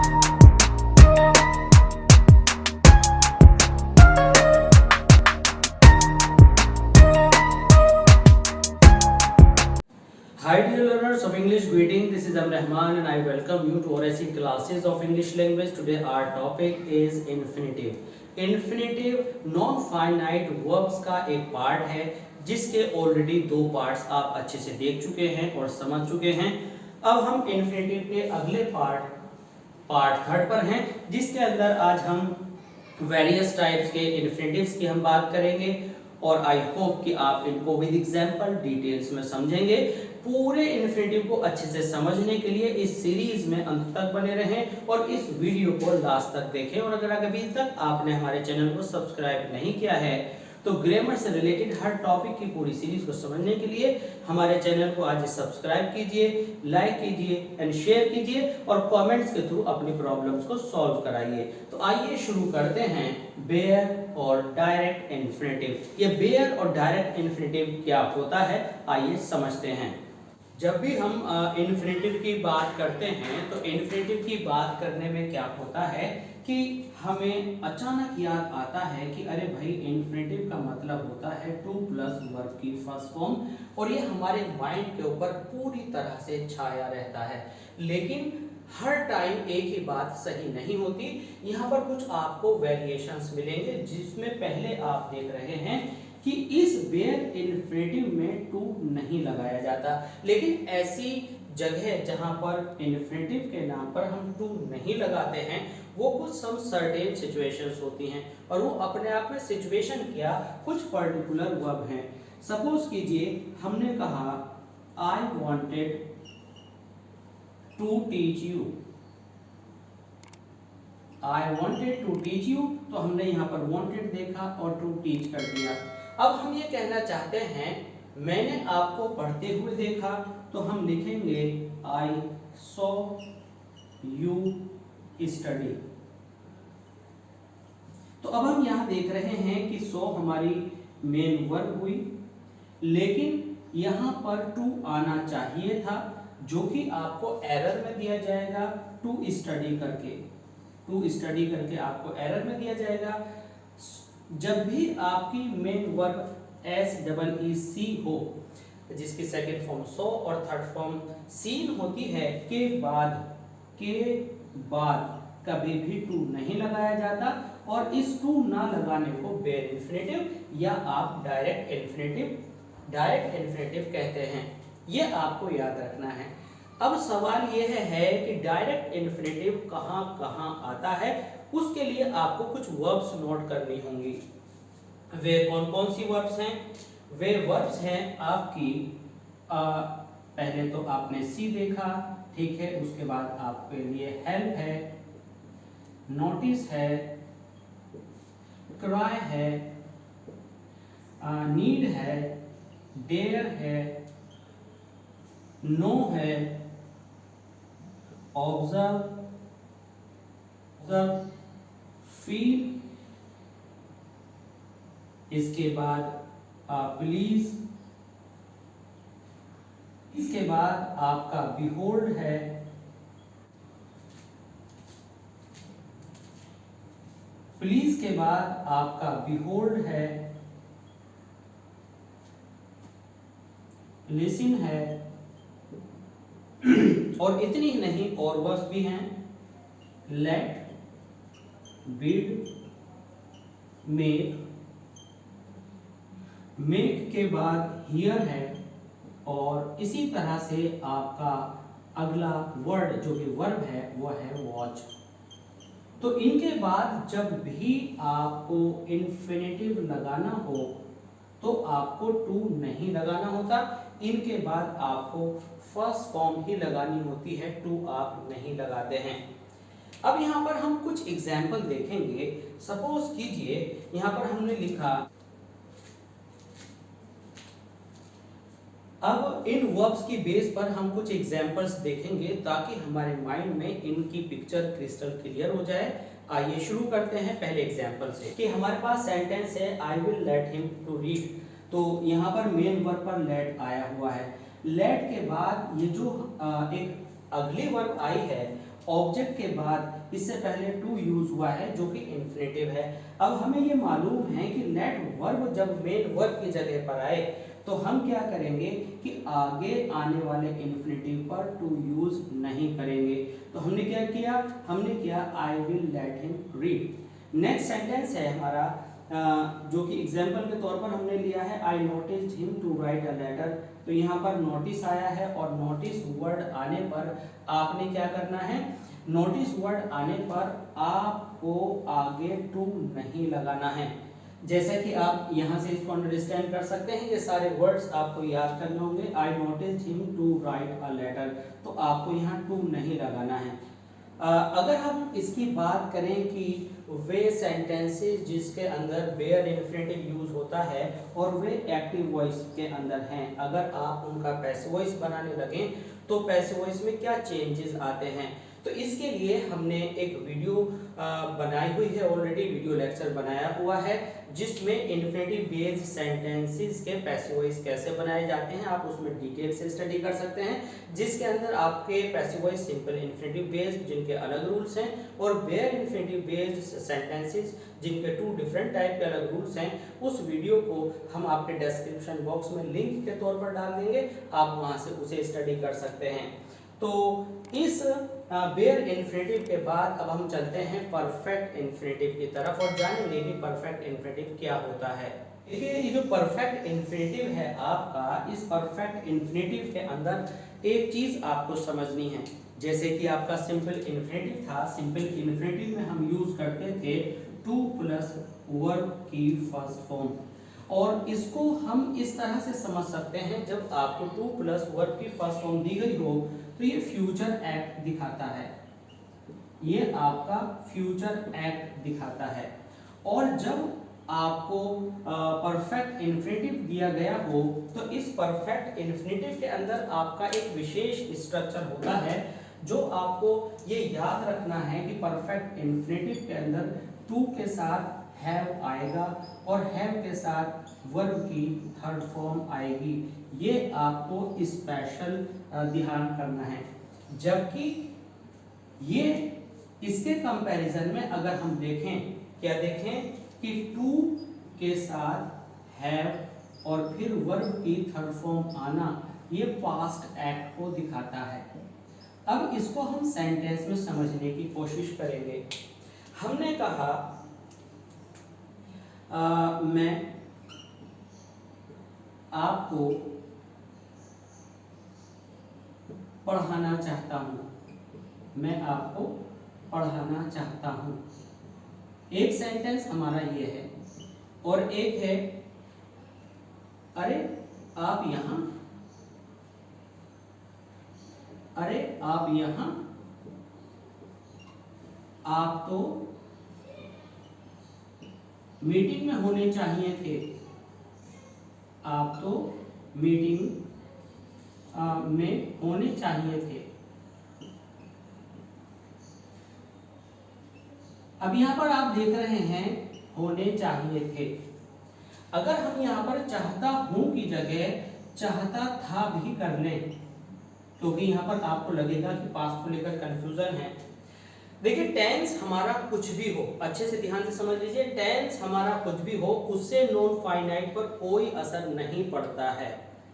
Hi dear learners of English, greeting. This is Rahman and I welcome you to our SE classes of English language. Today our topic is infinitive. Infinitive non-finite verbs का एक part है जिसके already दो parts आप अच्छे से देख चुके हैं और समझ चुके हैं। अब हम infinitive के अगले पार्ट थर्ड पर हैं जिसके अंदर आज हम वेरियस टाइप्स के इन्फिनिटिव्स की हम बात करेंगे और आई होप कि आप इनको विद एग्जांपल डिटेल्स में समझेंगे। पूरे इन्फिनिटिव को अच्छे से समझने के लिए इस सीरीज में अंत तक बने रहें और इस वीडियो को लास्ट तक देखें। और अगर अभी तक आपने हमारे चैनल को सब्सक्राइब नहीं किया है तो ग्रामर से रिलेटेड हर टॉपिक की पूरी सीरीज को समझने के लिए हमारे चैनल को आज सब्सक्राइब कीजिए, लाइक कीजिए एंड शेयर कीजिए और कमेंट्स के थ्रू अपनी प्रॉब्लम्स को सॉल्व कराइए। तो आइए शुरू करते हैं बेयर और डायरेक्ट इन्फिनिटिव। ये बेयर और डायरेक्ट इन्फिनिटिव क्या होता है आइए समझते हैं। जब भी हम इन्फिनिटिव की बात करते हैं तो इन्फिनिटिव की बात करने में क्या होता है कि हमें अचानक याद आता है कि अरे भाई इन्फिनिटिव का मतलब होता है टू प्लस वर्ब की फर्स्ट फॉर्म, और ये हमारे माइंड के ऊपर पूरी तरह से छाया रहता है। लेकिन हर टाइम एक ही बात सही नहीं होती। यहाँ पर कुछ आपको वेरिएशंस मिलेंगे जिसमें पहले आप देख रहे हैं कि इस बेयर इन्फिनिटिव में टू नहीं लगाया जाता, लेकिन ऐसी जगह जहां पर इन्फिनिटिव के नाम पर हम टू नहीं लगाते हैं वो कुछ सम सर्टेन सिचुएशंस होती हैं और वो अपने आप में सिचुएशन क्या कुछ पर्टिकुलर वर्ब हैं। सपोज कीजिए हमने कहा I wanted to teach you, I wanted to teach you, तो हमने यहाँ पर वांटेड देखा और टू टीच कर दिया। अब हम ये कहना चाहते हैं मैंने आपको पढ़ते हुए देखा, तो हम लिखेंगे आई सॉ यू स्टडी। तो अब हम यहां देख रहे हैं कि सो हमारी मेन वर्ब हुई, लेकिन यहां पर टू आना चाहिए था जो कि आपको एरर में दिया जाएगा टू स्टडी करके आपको एरर में दिया जाएगा। जब भी आपकी मेन वर्ब SEEC हो जिसकी सेकंड फॉर्म सो और थर्ड फॉर्म सीन होती है के बाद कभी भी टू नहीं लगाया जाता और इस टू ना लगाने को बेयर इन्फिनिटिव या आप डायरेक्ट इन्फिनिटिव कहते हैं। ये आपको याद रखना है। अब सवाल यह है कि डायरेक्ट इन्फिनिटिव कहाँ कहाँ आता है, उसके लिए आपको कुछ वर्ब्स नोट करनी होंगी। वे कौन कौन सी वर्ब्स हैं? वे वर्ब्स हैं आपकी पहले तो आपने सी देखा, ठीक है, उसके बाद आपके लिए हेल्प है, नोटिस है, क्राई है, नीड है, डेयर है, नो है, ऑब्जर्व, फील, इसके बाद प्लीज, इसके बाद आपका बिहोल्ड है, प्लीज के बाद आपका बिहोल्ड है, लिसन है और इतनी ही नहीं और वर्ड्स भी हैं, लेट, बिड, मेक के बाद हियर है और इसी तरह से आपका अगला वर्ड जो कि वर्ब है वो है वॉच। तो इनके बाद जब भी आपको इन्फिनिटिव लगाना हो तो आपको टू नहीं लगाना होता, इनके बाद आपको फर्स्ट फॉर्म ही लगानी होती है, टू आप नहीं लगाते हैं। अब यहाँ पर हम कुछ एग्जाम्पल देखेंगे। सपोज कीजिए यहाँ पर हमने लिखा, अब इन वर्ब्स की बेस पर हम कुछ एग्जाम्पल्स देखेंगे ताकि हमारे माइंड में इनकी पिक्चर क्रिस्टल क्लियर हो जाए। आइए शुरू करते हैं पहले एग्जाम्पल से कि हमारे पास सेंटेंस है I will let him to read. तो यहाँ पर मेन वर्ब पर लेट आया हुआ है। लेट के बाद ये जो एक अगली वर्ब आई है ऑब्जेक्ट के बाद इससे पहले टू यूज हुआ है जो कि इन्फिनेटिव है। अब हमें ये मालूम है कि लेट वर्ब जब मेन वर्ब की जगह पर आए तो हम क्या करेंगे कि आगे आने वाले इन्फिनेटिव पर टू यूज नहीं करेंगे। तो हमने क्या किया, हमने किया आई will let him read. Next sentence है हमारा जो कि एग्जाम्पल के तौर पर हमने लिया है I noticed him to write a letter. तो यहाँ पर नोटिस आया है और नोटिस वर्ड आने पर आपने क्या करना है, नोटिस वर्ड आने पर आपको आगे टू नहीं लगाना है। जैसा कि आप यहाँ से इसको अंडरस्टैंड कर सकते हैं, ये सारे वर्ड्स आपको याद करने होंगे। I noticed him to write a letter, तो आपको यहाँ टू नहीं लगाना है। अगर हम इसकी बात करें कि वे सेंटेंसेस जिसके अंदर बेयर इन्फिनेटिव यूज होता है और वे एक्टिव वॉइस के अंदर हैं, अगर आप उनका पैसिव वॉइस बनाने लगें तो पैसिव वॉइस में क्या चेंजेस आते हैं, तो इसके लिए हमने एक वीडियो बनाई हुई है, ऑलरेडी वीडियो लेक्चर बनाया हुआ है जिसमें इन्फिनेटिव बेस्ड सेंटेंसेस के पैसिव वॉइस कैसे बनाए जाते हैं आप उसमें डिटेल से स्टडी कर सकते हैं, जिसके अंदर आपके passive voice simple infinitive based जिनके अलग रूल्स हैं और बेयर इन्फिनेटिव बेस्ड सेंटेंसेस जिनके टू डिफरेंट टाइप के अलग रूल्स हैं। उस वीडियो को हम आपके डिस्क्रिप्शन बॉक्स में लिंक के तौर पर डाल देंगे, आप वहां से उसे स्टडी कर सकते हैं। तो इस बेयर इन्फिनेटिव के बाद अब हम चलते हैं परफेक्ट इन्फिनेटिव की तरफ और जानेंगे कि परफेक्ट इन्फिनेटिव क्या होता है। देखिए ये जो परफेक्ट इन्फिनेटिव है आपका, इस परफेक्ट इन्फिनेटिव के अंदर एक चीज आपको समझनी है। जैसे कि आपका सिंपल इन्फिनेटिव था, सिंपल इन्फिनेटिव में हम यूज करते थे टू प्लस वर्ब की फर्स्ट फॉर्म, और इसको हम इस तरह से समझ सकते हैं जब आपको टू प्लस वर्ब की फर्स्ट फॉर्म दी गई हो तो ये फ्यूचर एक्ट दिखाता है, ये आपका फ्यूचर एक्ट दिखाता है। और जब आपको परफेक्ट इन्फिनेटिव दिया गया हो तो इस परफेक्ट इन्फिनेटिव के अंदर आपका एक विशेष स्ट्रक्चर होता है जो आपको ये याद रखना है कि परफेक्ट इन्फिनेटिव के अंदर टू के साथ हैव आएगा और हैव के साथ वर्ब की थर्ड फॉर्म आएगी, ये आपको स्पेशल ध्यान करना है। जबकि ये इसके कंपैरिजन में अगर हम देखें, क्या देखें कि टू के साथ हैव और फिर वर्ब की थर्ड फॉर्म आना, ये पास्ट एक्ट को दिखाता है। अब इसको हम सेंटेंस में समझने की कोशिश करेंगे। हमने कहा मैं आपको पढ़ाना चाहता हूँ, मैं आपको पढ़ाना चाहता हूँ। एक सेंटेंस हमारा ये है और एक है अरे आप यहाँ, अरे आप यहाँ, आप तो मीटिंग में होने चाहिए थे, आप तो मीटिंग में होने चाहिए थे। अब यहाँ पर आप देख रहे हैं होने चाहिए थे। अगर हम यहाँ पर चाहता हूं की जगह चाहता था भी कर लें, क्योंकि यहाँ पर आपको लगेगा कि पास्ट को लेकर कंफ्यूजन है। देखिए टेंस हमारा कुछ भी हो, अच्छे से ध्यान से समझ लीजिए, टेंस हमारा कुछ भी हो उससे नॉन फाइनाइट पर कोई असर नहीं पड़ता है।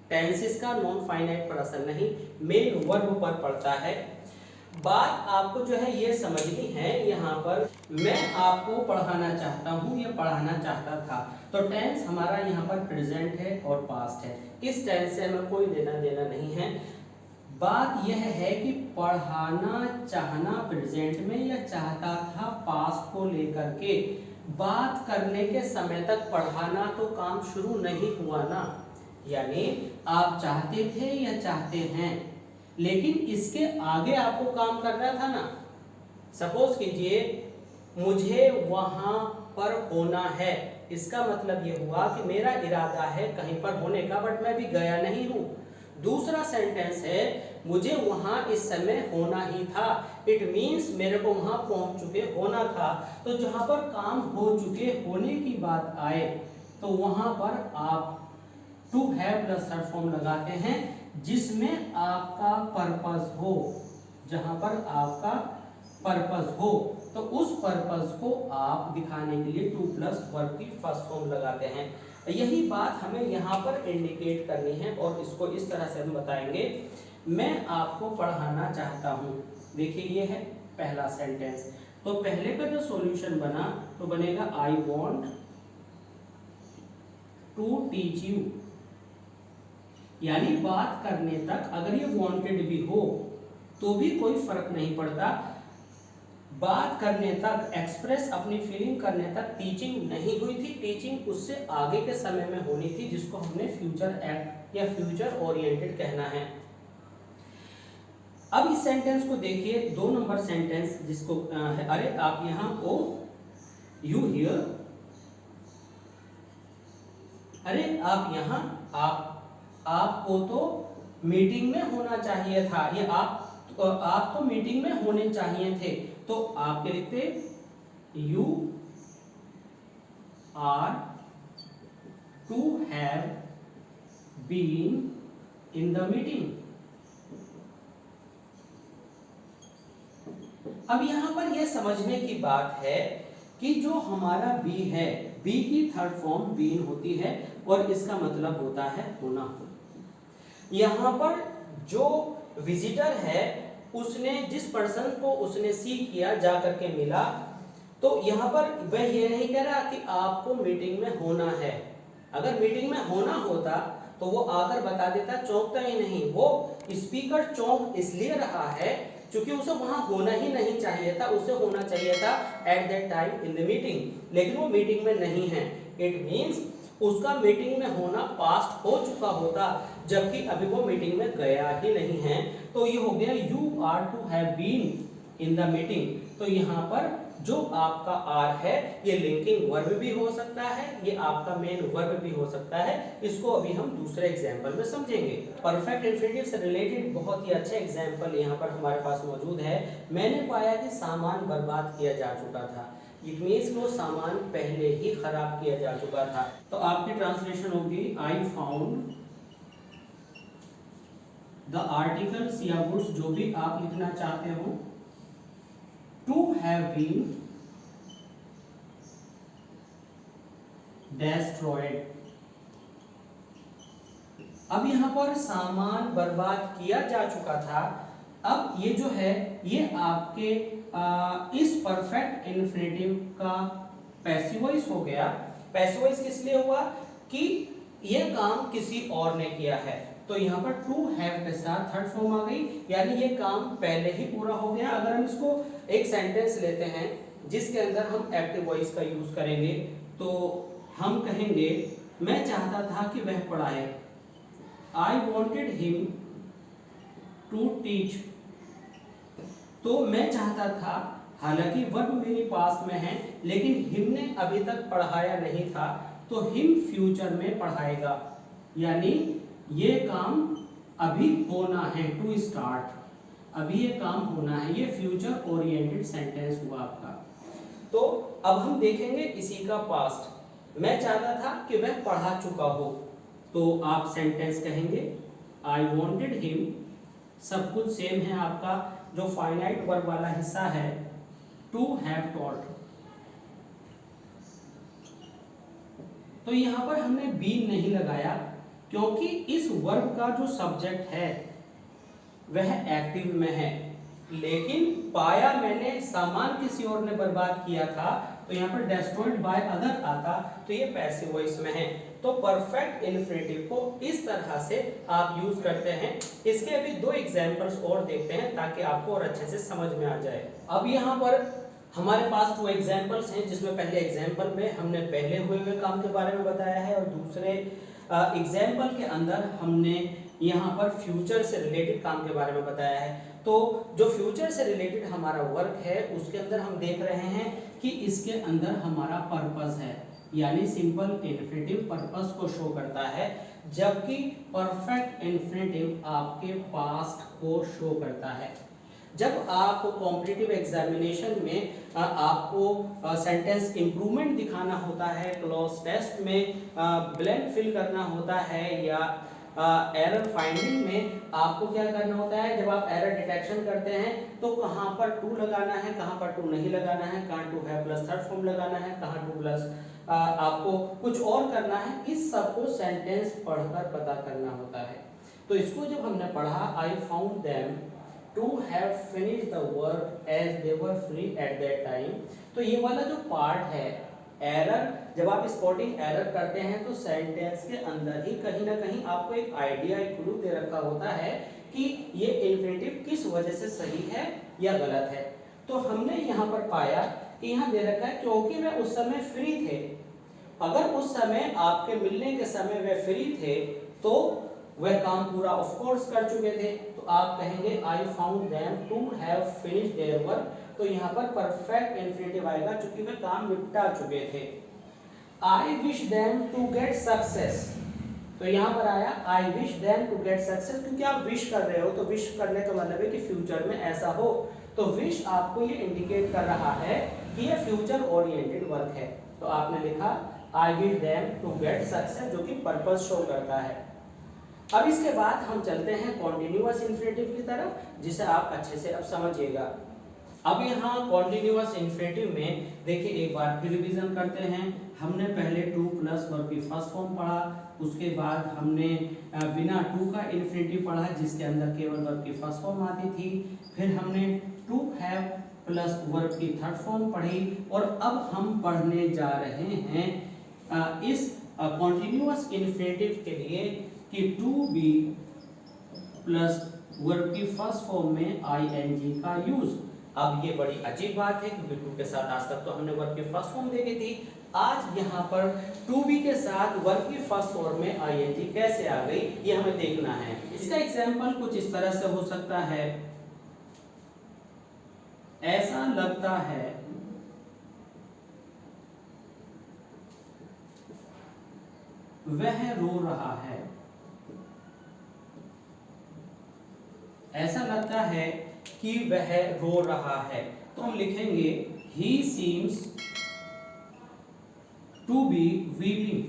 टेंसेस का नॉन फाइनाइट पर असर नहीं, मेन वर्ब पर पड़ता है। बात आपको जो है ये समझनी है, यहाँ पर मैं आपको पढ़ाना चाहता हूँ, ये पढ़ाना चाहता था, तो टेंस हमारा यहाँ पर प्रेजेंट है और पास्ट है। इस टेंस से हमें कोई लेना देना नहीं है। बात यह है कि पढ़ाना चाहना प्रेजेंट में या चाहता था पास्ट को लेकर के, बात करने के समय तक पढ़ाना तो काम शुरू नहीं हुआ ना, यानी आप चाहते थे या चाहते हैं, लेकिन इसके आगे आपको काम करना था ना। सपोज कीजिए मुझे वहां पर होना है, इसका मतलब ये हुआ कि मेरा इरादा है कहीं पर होने का, बट मैं भी गया नहीं हूं। दूसरा सेंटेंस है मुझे वहां इस समय होना ही था, इट मीन्स मेरे को वहां पहुंच चुके होना था। तो जहां पर काम हो चुके होने की बात आए तो वहां पर आप to have plus third form लगाते हैं जिसमें आपका पर्पस हो, जहां पर आपका पर्पस हो, तो उस पर्पस को आप दिखाने के लिए टू प्लस वर्ब की फर्स्ट फॉर्म लगाते हैं। यही बात हमें यहाँ पर इंडिकेट करनी है और इसको इस तरह से हम बताएंगे, मैं आपको पढ़ाना चाहता हूँ। देखिए ये है पहला सेंटेंस, तो पहले का जो सॉल्यूशन बना तो बनेगा I want to teach you, यानी बात करने तक अगर ये वांटेड भी हो तो भी कोई फर्क नहीं पड़ता, बात करने तक, एक्सप्रेस अपनी फीलिंग करने तक टीचिंग नहीं हुई थी, टीचिंग उससे आगे के समय में होनी थी, जिसको हमने फ्यूचर एक्ट या फ्यूचर ओरिएंटेड कहना है। अब इस सेंटेंस को देखिए, 2 नंबर सेंटेंस जिसको है, अरे आप यहाँ ओ यू हियर, अरे आप यहाँ, आपको तो मीटिंग में होना चाहिए था, ये आप तो मीटिंग में होने चाहिए थे, तो आप क्या लिखते, you are to have been in the meeting. अब यहां पर यह समझने की बात है कि जो हमारा बी है, बी की थर्ड फॉर्म बीन होती है और इसका मतलब होता है होना। यहाँ पर जो विजिटर है उसने जिस पर्सन को उसने सी किया जा करके मिला, तो यहाँ पर वह ये नहीं कह रहा कि आपको मीटिंग में होना है। अगर मीटिंग में होना होता तो वो आकर बता देता, चौंकता ही नहीं। वो स्पीकर चौंक इसलिए रहा है क्योंकि उसे वहां होना ही नहीं चाहिए था, उसे होना चाहिए था eight that time in the meeting, लेकिन वो मीटिंग में नहीं है। इट मीन्स उसका मीटिंग में होना पास्ट हो चुका होता, जबकि अभी वो मीटिंग में गया ही नहीं है। तो ये हो गया you are to have been in the meeting. तो यहाँ पर जो आपका आर है ये लिंकिंग वर्ब भी हो सकता है, ये आपका मेन वर्ब भी हो सकता है। इसको अभी हम दूसरे एग्जाम्पल में समझेंगे। परफेक्ट इंफिनिटिव से रिलेटेड बहुत ही अच्छा एग्जाम्पल यहाँ पर हमारे पास मौजूद है। मैंने पाया कि सामान बर्बाद किया जा चुका था, इट मीन्स वो सामान पहले ही खराब किया जा चुका था। तो आपकी ट्रांसलेशन होगी आई फाउंड द आर्टिकल्स या गुड्स, जो भी आप लिखना चाहते हो, टू हैव बीन destroyed। अब यहां पर सामान बर्बाद किया जा चुका था। अब ये जो है ये आपके इस परफेक्ट इन्फिनेटिव का पैसिव वॉइस हो गया। पैसिव वॉइस किस लिए हुआ कि ये काम किसी और ने किया है, तो यहाँ पर टू हैव के साथ थर्ड फॉर्म आ गई, यानी ये काम पहले ही पूरा हो गया। अगर हम इसको एक सेंटेंस लेते हैं जिसके अंदर हम एक्टिव वॉइस का यूज करेंगे, तो हम कहेंगे मैं चाहता था कि वह पढ़ाए, I wanted him to teach. तो मैं चाहता था, हालांकि वर्ब मेरे पास में है लेकिन हिम ने अभी तक पढ़ाया नहीं था, तो हिम फ्यूचर में पढ़ाएगा, यानी ये काम अभी होना है, टू स्टार्ट, अभी ये काम होना है। ये फ्यूचर ओरिएंटेड सेंटेंस हुआ आपका। तो अब हम देखेंगे इसी का पास्ट। मैं चाहता था कि वह पढ़ा चुका हो, तो आप सेंटेंस कहेंगे आई वॉन्टेड हिम, सब कुछ सेम है आपका, जो फाइनाइट वर्ब वाला हिस्सा है टू हैव टॉट। तो यहां पर हमने बीन नहीं लगाया क्योंकि इस वर्ब का जो सब्जेक्ट है वह एक्टिव में है, लेकिन पाया मैंने सामान किसी और ने बर्बाद किया था, तो यहाँ पर डिस्ट्रॉयड बाय अदर आता तो ये पैसिव वॉइस में है। तो परफेक्ट इन्फिनेटिव को इस तरह से आप यूज करते हैं। इसके अभी 2 एग्जांपल्स और देखते हैं ताकि आपको और अच्छे से समझ में आ जाए। अब यहाँ पर हमारे पास 2 एग्जांपल्स हैं, जिसमें पहले एग्जांपल में हमने पहले हुए काम के बारे में बताया है और दूसरे एग्जाम्पल के अंदर हमने यहाँ पर फ्यूचर से रिलेटेड काम के बारे में बताया है। तो जो फ्यूचर से रिलेटेड हमारा वर्क है उसके अंदर हम देख रहे हैं कि इसके अंदर हमारा पर्पस है, यानी सिंपल इन्फिनेटिव पर्पस को शो करता है, जबकि परफेक्ट इन्फिनेटिव आपके पास्ट को शो करता है। जब आप कॉम्पिटिटिव एग्जामिनेशन में आपको सेंटेंस इंप्रूवमेंट दिखाना होता है, क्लॉज टेस्ट में ब्लैंक फिल करना होता है, या एरर फाइंडिंग में आपको क्या करना होता है, जब आप एरर डिटेक्शन करते हैं तो कहाँ पर टू लगाना है, कहाँ पर टू नहीं लगाना है, कहाँ टू है प्लस थर्ड फॉर्म लगाना है, कहाँ टू प्लस आपको कुछ और करना है, इस सब को सेंटेंस पढ़कर पता करना होता है। तो इसको जब हमने पढ़ा, I found them to have finished the work as they were free at that time. तो ये वाला जो पार्ट है एरर, जब आप स्पॉटिंग एरर करते हैं तो सेंटेंस के अंदर ही कहीं ना कहीं आपको एक आइडिया, एक क्लू दे रखा होता है कि ये इन्फिनेटिव किस वजह से सही है या गलत है। तो हमने यहाँ पर पाया कि यहाँ दे रखा है क्योंकि वे उस समय फ्री थे। अगर उस समय आपके मिलने के समय वे फ्री थे तो वह काम पूरा ऑफ कोर्स कर चुके थे, तो आप कहेंगे I found them to have finished their work. तो यहाँ पर परफेक्ट इंफिनिटिव आएगा क्योंकि वे काम निपटा चुके थे। I wish them to get success, तो यहाँ पर आया I wish them to get success, क्योंकि आप विश कर रहे हो तो विश करने का मतलब है कि फ्यूचर में ऐसा हो। तो विश आपको ये इंडिकेट कर रहा है कि ये फ्यूचर ओरिएंटेड वर्क है। तो आपने लिखा I wish them to get success, जो कि पर्पस शो करता है। अब इसके बाद हम चलते हैं कॉन्टिन्यूअस इंफिनिटिव की तरफ, जिसे आप अच्छे से अब समझिएगा। अब यहाँ कॉन्टिन्यूअस इंफिनिटिव में देखिए एक बार फिर रिवीजन करते हैं। हमने पहले टू प्लस वर्ब की फर्स्ट फॉर्म पढ़ा, उसके बाद हमने बिना टू का इंफिनिटिव पढ़ा जिसके अंदर केवल वर्ब की फर्स्ट फॉर्म आती थी। फिर हमने टू हैव प्लस वर्ब की थर्ड फॉर्म पढ़ी, और अब हम पढ़ने जा रहे हैं इस कॉन्टिन्यूअस इंफिनिटिव के लिए कि टू बी प्लस वर्ब की फर्स्ट फॉर्म में आईएनजी का यूज। अब ये बड़ी अजीब बात है क्योंकि टू के साथ आज तक तो हमने वर्ब की फर्स्ट फॉर्म देखी थी, आज यहाँ पर टू बी के साथ वर्ब की फर्स्ट फॉर्म में आईएनजी कैसे आ गई, ये हमें देखना है। इसका एग्जांपल कुछ इस तरह से हो सकता है, ऐसा लगता है वह रो रहा है, ऐसा लगता है कि वह रो रहा है। तो हम लिखेंगे he seems to be weeping।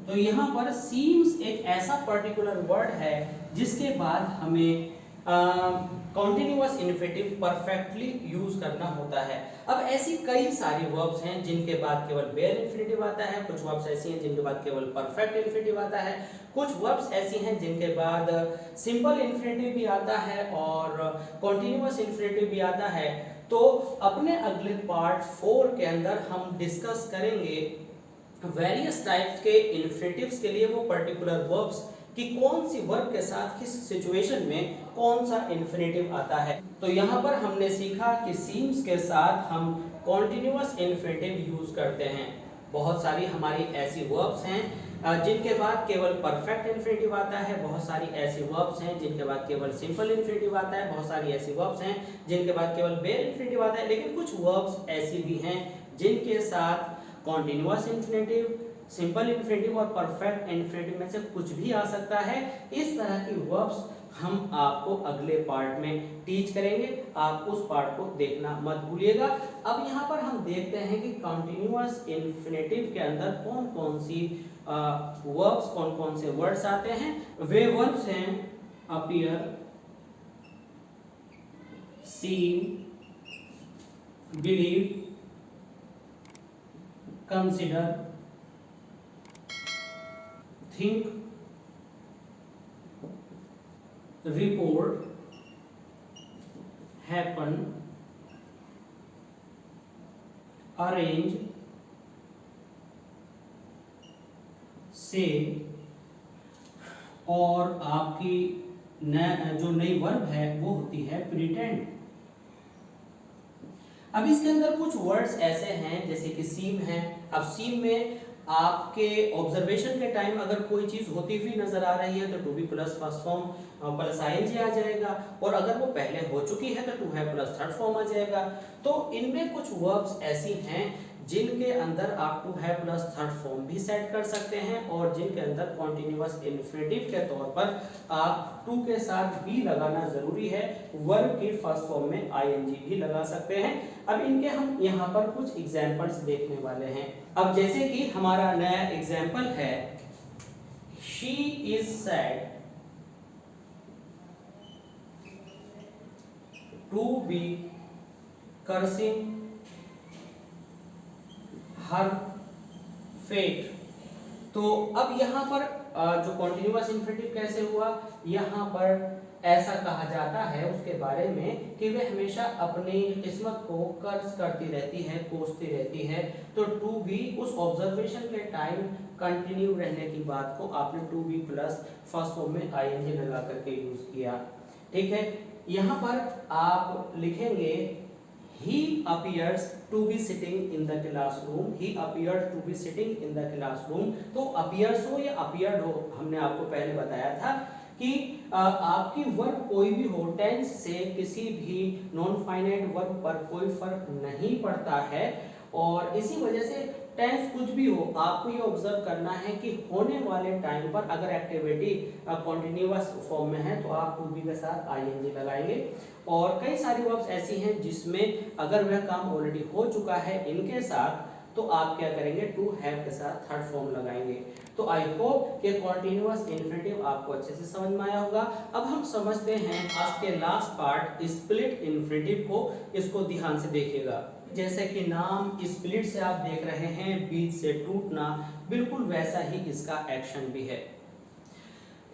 तो यहां पर seems एक ऐसा पर्टिकुलर वर्ड है जिसके बाद हमें कॉन्टिन्यूअस इंफिनिटिव परफेक्टली यूज करना होता है। अब ऐसी कई सारी वर्ब्स हैं जिनके बाद केवल बेयर इंफिनिटिव आता है, कुछ वर्ब्स ऐसी हैं जिनके बाद केवल परफेक्ट इंफिनिटिव आता है, कुछ वर्ब्स ऐसी हैं जिनके बाद सिंपल इंफिनिटिव भी आता है और कॉन्टिन्यूअस इंफिनिटिव भी आता है। तो अपने अगले पार्ट 4 के अंदर हम डिस्कस करेंगे वेरियस टाइप्स के इंफिनिटिव्स के लिए वो पर्टिकुलर वर्ब्स कि कौन सी वर्ब के साथ किस सिचुएशन में कौन सा इंफिनिटिव आता है। तो यहाँ पर हमने सीखा कि सीम्स के साथ हम कॉन्टिन्यूअस इंफिनिटिव यूज करते हैं। बहुत सारी हमारी ऐसी वर्ब्स हैं जिनके बाद केवल परफेक्ट इंफिनिटिव आता है, बहुत सारी ऐसी वर्ब्स हैं जिनके बाद केवल सिंपल इंफिनिटिव आता है, बहुत सारी ऐसी वर्ब्स हैं जिनके बाद केवल बेयर इंफिनिटिव आता है, लेकिन कुछ वर्ब्स ऐसी भी हैं जिनके साथ कॉन्टिन्यूअस इंफिनिटिव, सिंपल इंफिनिटिव और परफेक्ट इंफिनिटिव में से कुछ भी आ सकता है। इस तरह की वर्ब्स हम आपको अगले पार्ट में टीच करेंगे, आप उस पार्ट को देखना मत भूलिएगा। अब यहाँ पर हम देखते हैं कि कॉन्टिन्यूअस इंफिनिटिव के अंदर कौन कौन सी वर्ब्स, कौन कौन से वर्ड्स आते हैं। वे वर्ब्स हैं appear, seem, believe, consider, think, report, happen, arrange, say, और आपकी जो नई वर्ब है वो होती है pretend। अब इसके अंदर कुछ वर्ड्स ऐसे हैं जैसे कि सीम है। अब सीम में आपके ऑब्जर्वेशन के टाइम अगर कोई चीज होती हुई नजर आ रही है तो to be plus first form plus I N G आ जाएगा, और अगर वो पहले हो चुकी है तो टू है प्लस थर्ड फॉर्म आ जाएगा। तो इनमें कुछ वर्ब्स ऐसी हैं जिनके अंदर आप to have plus third form भी सेट कर सकते हैं और जिनके अंदर कॉन्टिन्यूअस इन्फिनेटिव के तौर पर आप टू के साथ बी लगाना जरूरी है, वर्ब की फर्स्ट फॉर्म में आईएनजी भी लगा सकते हैं। अब इनके हम यहाँ पर कुछ एग्जाम्पल्स देखने वाले हैं। अब जैसे कि हमारा नया एग्जाम्पल है, she is said to be cursing her fate. तो अब यहाँ पर जो कॉन्टिन्यूअस इन्फिनेटिव कैसे हुआ, यहाँ पर ऐसा कहा जाता है उसके बारे में कि वे हमेशा अपनी किस्मत को कर्ज करती रहती है, कोसती रहती है। तो टू बी उस ऑब्जर्वेशन के टाइम कंटिन्यू रहने की बात को आपने to be plus first form में आईएनजी लगा करके यूज किया। ठीक है, यहाँ पर आप लिखेंगे he appears to be sitting in the classroom, he appeared to be sitting in the classroom। तो appears हो या appeared हो, हमने आपको पहले बताया था कि आपकी वर्ब कोई भी हो, टेंस से किसी भी नॉन फाइनाइट वर्ब पर कोई फर्क नहीं पड़ता है। और इसी वजह से टेंस कुछ भी हो, आपको ये ऑब्जर्व करना है कि होने वाले टाइम पर अगर एक्टिविटी कॉन्टिन्यूअस फॉर्म में है तो आप टू बी के साथ आईएनजी लगाएंगे। और कई सारी वर्ब्स ऐसी हैं जिसमें अगर वह काम ऑलरेडी हो चुका है इनके साथ, तो आप क्या करेंगे, टू हैव के साथ थर्ड फॉर्म लगाएंगे। तो आई होप कि कॉन्टिन्यूअस इन्फिनेटिव आपको अच्छे से समझ में आया होगा। अब हम समझते हैं आज के लास्ट पार्ट स्प्लिट इन्फिनेटिव को, इसको ध्यान से देखिएगा। जैसे कि नाम स्प्लिट से आप देख रहे हैं, बीच से टूटना, बिल्कुल वैसा ही इसका एक्शन भी है।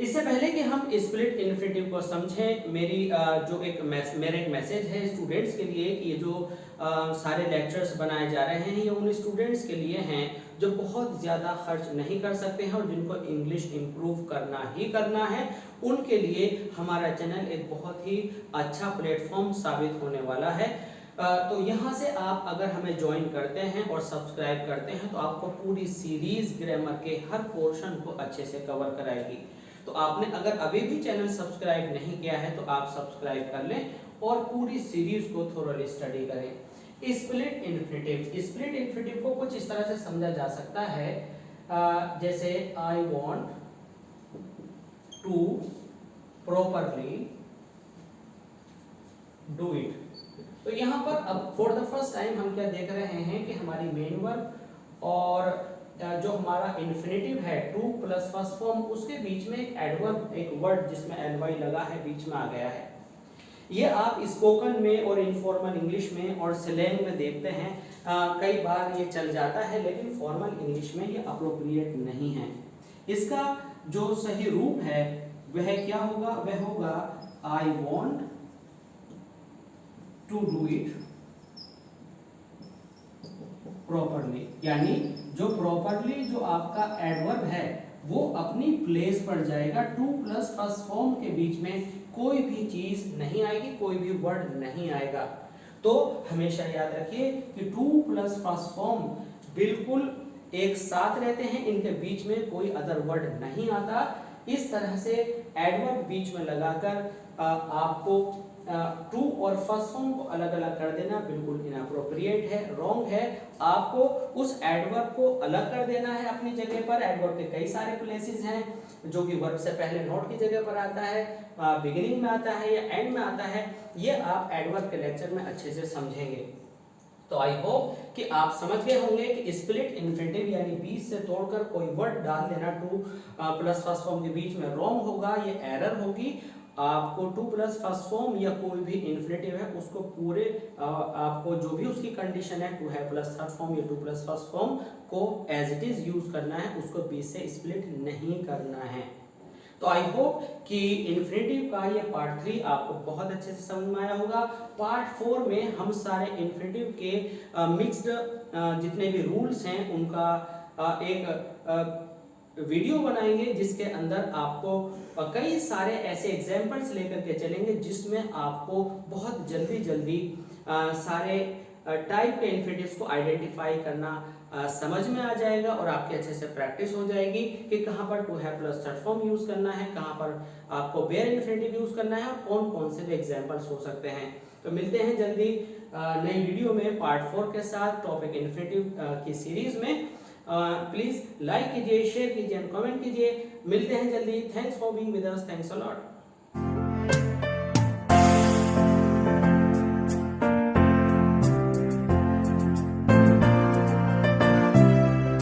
इससे पहले कि हम स्प्लिट इन्फिनेटिव को समझें, मेरा एक मैसेज है स्टूडेंट्स के लिए कि ये जो सारे लेक्चर्स बनाए जा रहे हैं ये उन स्टूडेंट्स के लिए हैं जो बहुत ज़्यादा खर्च नहीं कर सकते हैं और जिनको इंग्लिश इम्प्रूव करना ही करना है। उनके लिए हमारा चैनल एक बहुत ही अच्छा प्लेटफॉर्म साबित होने वाला है। तो यहाँ से आप अगर हमें ज्वाइन करते हैं और सब्सक्राइब करते हैं तो आपको पूरी सीरीज ग्रामर के हर पोर्शन को अच्छे से कवर कराएगी। तो आपने अगर अभी भी चैनल सब्सक्राइब नहीं किया है तो आप सब्सक्राइब कर लें और पूरी सीरीज को थोरली स्टडी करें। स्प्लिट इन्फिनेटिव को कुछ इस तरह से समझा जा सकता है, जैसे I want to properly do it. तो यहाँ पर अब फॉर द फर्स्ट टाइम हम क्या देख रहे हैं कि हमारी मेन वर्ब और जो हमारा इन्फिनेटिव है टू प्लस फर्स्ट फॉर्म, उसके बीच में एक एडवर्ब, एक वर्ड जिसमें एलवाई लगा है बीच में आ गया है। ये आप स्पोकन में और इनफॉर्मल इंग्लिश में और स्लैंग में देखते हैं, कई बार ये चल जाता है, लेकिन फॉर्मल इंग्लिश में ये अप्रोप्रिएट नहीं है। इसका जो सही रूप है वह क्या होगा, वह होगा I want to do it properly. यानी जो प्रॉपरली जो आपका एडवर्ब है वो अपनी प्लेस पर जाएगा, टू प्लस फर्स्ट फॉर्म के बीच में कोई भी चीज नहीं आएगी, कोई भी वर्ड नहीं आएगा। तो हमेशा याद रखिए कि टू प्लस फर्स्ट फॉर्म बिल्कुल एक साथ रहते हैं, इनके बीच में कोई अदर वर्ड नहीं आता। इस तरह से एडवर्ब बीच में लगाकर आपको टू और फर्स्ट फॉर्म को अलग अलग कर देना बिल्कुल इनअप्रोप्रिएट है, रॉन्ग है। आपको उस एडवर्ब को अलग कर देना है अपनी जगह पर। एडवर्ब के कई सारे प्लेसेस हैं जो कि वर्ब से पहले नॉट की जगह पर आता है, बिगिनिंग में आता है या एंड में आता है। ये आप एडवर्ब के लेक्चर में अच्छे से समझेंगे। तो आई होप कि आप समझ गए होंगे कि स्प्लिट इन्फिनेटिव यानी बीच से तोड़कर कोई वर्ड डाल देना टू प्लस फर्स्ट फॉर्म के बीच में रॉन्ग होगा, ये एरर होगी। आपको टू प्लस फर्स्ट फॉर्म या कोई भी इन्फिनेटिव है उसको पूरे आपको जो भी उसकी कंडीशन है टू है प्लस थर्ड फॉर्म या टू प्लस फर्स्ट फॉर्म को एज इट इज यूज करना है, उसको बीच से स्प्लिट नहीं करना है। तो आई होप कि इन्फिनेटिव का ये पार्ट 3 आपको बहुत अच्छे से समझ में आया होगा। पार्ट 4 में हम सारे इन्फिनेटिव के मिक्स्ड जितने भी रूल्स हैं उनका एक वीडियो बनाएंगे जिसके अंदर आपको कई सारे ऐसे एग्जाम्पल्स लेकर के चलेंगे जिसमें आपको बहुत जल्दी सारे टाइप के इन्फिनेटिव्स को आइडेंटिफाई करना समझ में आ जाएगा और आपके अच्छे से प्रैक्टिस हो जाएगी कि कहाँ पर टू है प्लस थर्ड फॉर्म यूज करना है, कहाँ पर आपको बेयर इन्फिनेटिव यूज करना है और कौन कौन से एग्जाम्पल्स हो सकते हैं। तो मिलते हैं जल्दी नई वीडियो में पार्ट 4 के साथ टॉपिक इन्फिनेटिव की सीरीज में। प्लीज लाइक कीजिए, शेयर कीजिए एंड कमेंट कीजिए। मिलते हैं जल्दी। Thanks for being with us, thanks a lot.